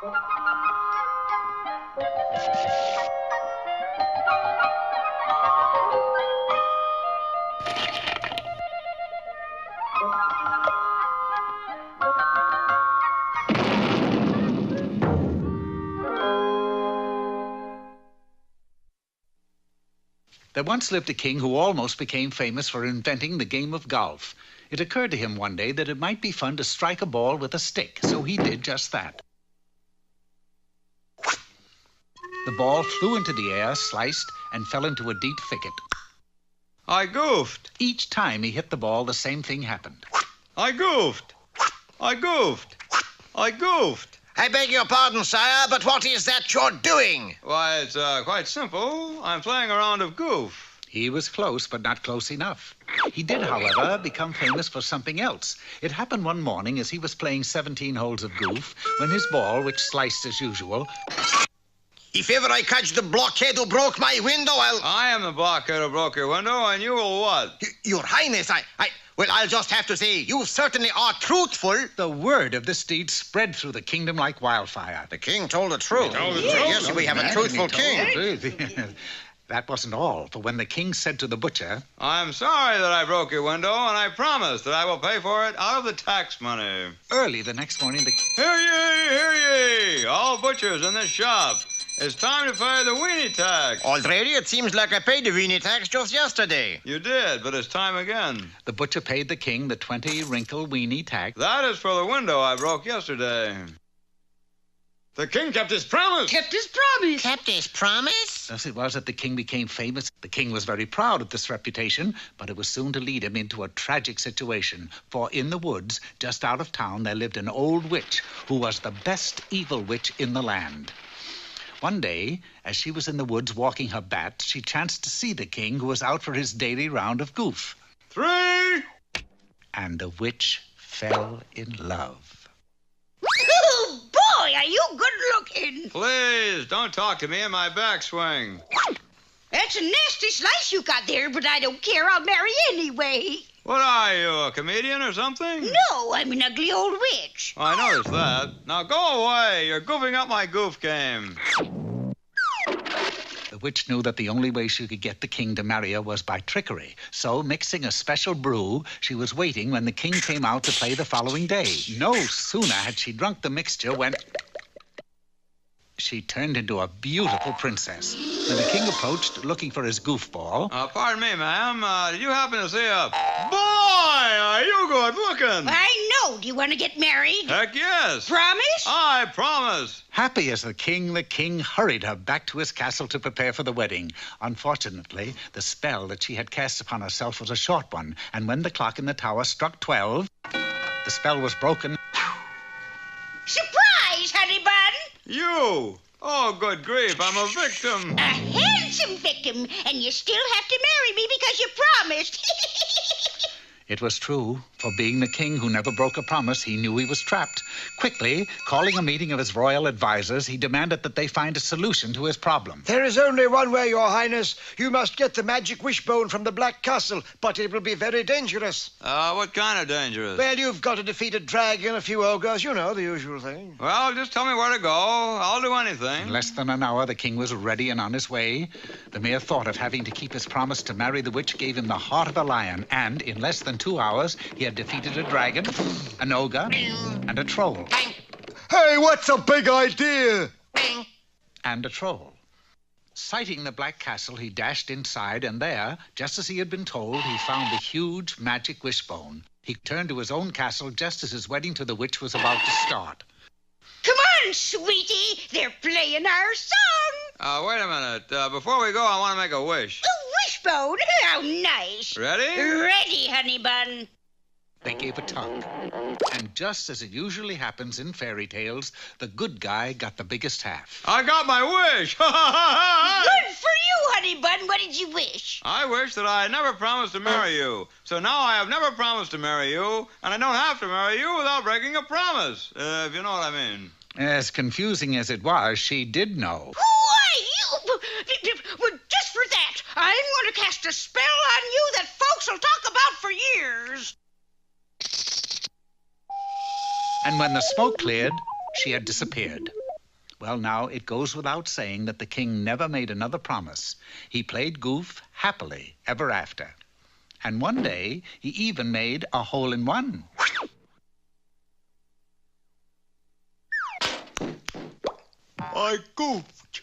There once lived a king who almost became famous for inventing the game of golf. It occurred to him one day that it might be fun to strike a ball with a stick, so he did just that. The ball flew into the air, sliced, and fell into a deep thicket. I goofed. Each time he hit the ball, the same thing happened. I goofed. I goofed. I goofed. I beg your pardon, sire, but what is that you're doing? Why, it's quite simple. I'm playing a round of goof. He was close, but not close enough. He did, however, become famous for something else. It happened one morning as he was playing 17 holes of goof, when his ball, which sliced as usual... If ever I catch the blockhead who broke my window, I am the blockhead who broke your window, and you will what? Your Highness, Well, I'll just have to say, you certainly are truthful. The word of this deed spread through the kingdom like wildfire. The king told the truth. Yes, we have a truthful king. That wasn't all, for when the king said to the butcher... I'm sorry that I broke your window, and I promise that I will pay for it out of the tax money. Early the next morning, Hear ye, hear ye! All butchers in this shop. It's time to pay the weenie tax. Already? It seems like I paid the weenie tax just yesterday. You did, but it's time again. The butcher paid the king the 20-wrinkle weenie tax. That is for the window I broke yesterday. The king kept his promise. Kept his promise. Kept his promise? Thus it was that the king became famous. The king was very proud of this reputation, but it was soon to lead him into a tragic situation. For in the woods, just out of town, there lived an old witch who was the best evil witch in the land. One day, as she was in the woods walking her bat, she chanced to see the king who was out for his daily round of goof. 3! And the witch fell in love. Oh, boy, are you good looking. Please, don't talk to me in my backswing. That's a nasty slice you got there, but I don't care. I'll marry anyway. What are you, a comedian or something? No, I'm an ugly old witch. I noticed that. Now go away. You're goofing up my goof game. The witch knew that the only way she could get the king to marry her was by trickery. So, mixing a special brew, she was waiting when the king came out to play the following day. No sooner had she drunk the mixture when... she turned into a beautiful princess. When the king approached, looking for his goofball... Pardon me, ma'am. Did you happen to see a... Boy, are you good looking? I know. Do you want to get married? Heck yes. Promise? I promise. Happy as the king hurried her back to his castle to prepare for the wedding. Unfortunately, the spell that she had cast upon herself was a short one, and when the clock in the tower struck 12, the spell was broken. Surprise, honey bun! You! Oh, good grief, I'm a victim. A handsome victim, and you still have to marry me because you promised. It was true, for being the king who never broke a promise, he knew he was trapped. Quickly, calling a meeting of his royal advisors, he demanded that they find a solution to his problem. There is only one way, Your Highness. You must get the magic wishbone from the Black Castle, but it will be very dangerous. What kind of dangerous? Well, you've got to defeat a dragon, a few ogres, you know, the usual thing. Well, just tell me where to go. I'll do anything. In less than an hour, the king was ready and on his way. The mere thought of having to keep his promise to marry the witch gave him the heart of a lion, and in less than 2 hours, he had defeated a dragon, an ogre, and a troll. Hey, what's a big idea? And a troll. Sighting the Black Castle, he dashed inside, and there, just as he had been told, he found the huge magic wishbone. He turned to his own castle just as his wedding to the witch was about to start. Come on, sweetie. They're playing our song. Wait a minute. Before we go, I want to make a wish. A wishbone? How nice. Ready? Ready, honey bun. They gave a tug. And just as it usually happens in fairy tales, the good guy got the biggest half. I got my wish. Good for you, honey bun. What did you wish? I wish that I had never promised to marry you. So now I have never promised to marry you, and I don't have to marry you without breaking a promise, if you know what I mean. As confusing as it was, she did know. Why, you... Well, just for that, I'm going to cast a spell on you that folks will talk about for years. And when the smoke cleared, she had disappeared. Well, now, it goes without saying that the king never made another promise. He played goof happily ever after. And one day, he even made a hole-in-one. I goofed.